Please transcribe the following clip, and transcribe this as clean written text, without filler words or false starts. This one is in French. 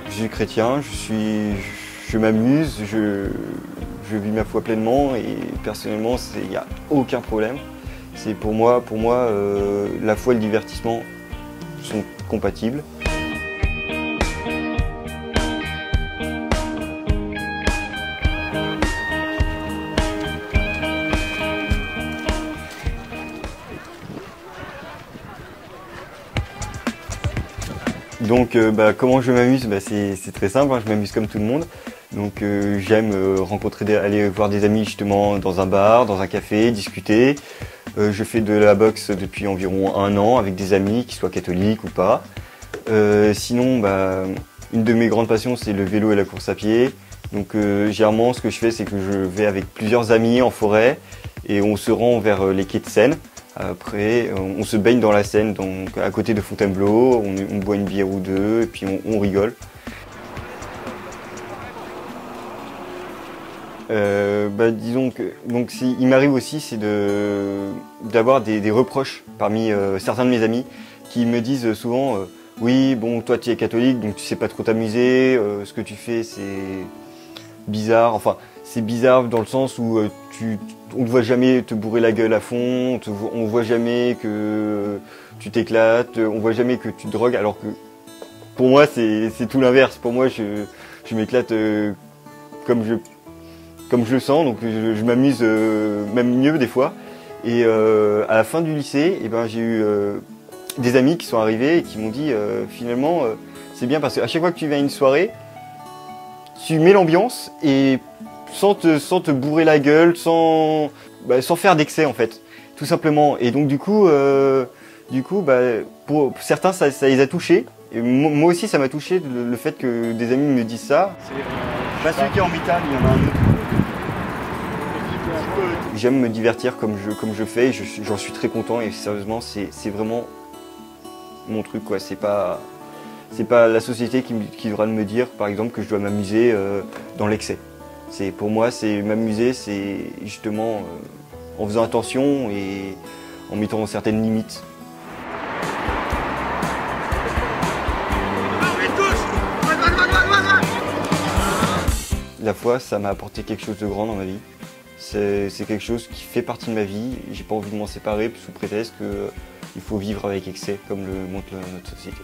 Je suis chrétien, je m'amuse, je vis ma foi pleinement et personnellement, il n'y a aucun problème. C'est pour moi, la foi et le divertissement sont compatibles. Donc comment je m'amuse, c'est très simple, hein, je m'amuse comme tout le monde. Donc j'aime aller voir des amis justement dans un bar, dans un café, discuter. Je fais de la boxe depuis environ 1 an avec des amis, qu'ils soient catholiques ou pas. Sinon, une de mes grandes passions, c'est le vélo et la course à pied. Donc généralement, ce que je fais, c'est que je vais avec plusieurs amis en forêt et on se rend vers les quais de Seine. Après, on se baigne dans la Seine, donc à côté de Fontainebleau, on boit une bière ou deux et puis on rigole. Disons que il m'arrive aussi, c'est d'avoir des reproches parmi certains de mes amis qui me disent souvent oui, bon, toi tu es catholique, donc tu sais pas trop t'amuser, ce que tu fais c'est bizarre. Enfin, c'est bizarre dans le sens où on ne voit jamais te bourrer la gueule à fond, on voit jamais que tu t'éclates, on voit jamais que tu te drogues, alors que pour moi c'est tout l'inverse. Pour moi je m'éclate comme je le sens, donc je m'amuse même mieux des fois. Et à la fin du lycée, j'ai eu des amis qui sont arrivés et qui m'ont dit finalement c'est bien parce qu'à chaque fois que tu viens à une soirée, tu mets l'ambiance et sans te bourrer la gueule, sans faire d'excès en fait, tout simplement. Et donc du coup pour certains ça les a touchés. Et moi aussi ça m'a touché le fait que des amis me disent ça. Pas celui qui est en métal, il y en a un autre. J'aime me divertir comme je fais et j'en suis très content et sérieusement c'est vraiment mon truc quoi. C'est pas la société qui devra me dire par exemple que je dois m'amuser dans l'excès. Pour moi c'est m'amuser, c'est justement en faisant attention et en mettant certaines limites. La foi, ça m'a apporté quelque chose de grand dans ma vie. C'est quelque chose qui fait partie de ma vie. J'ai pas envie de m'en séparer sous prétexte qu'il faut vivre avec excès, comme le montre notre société.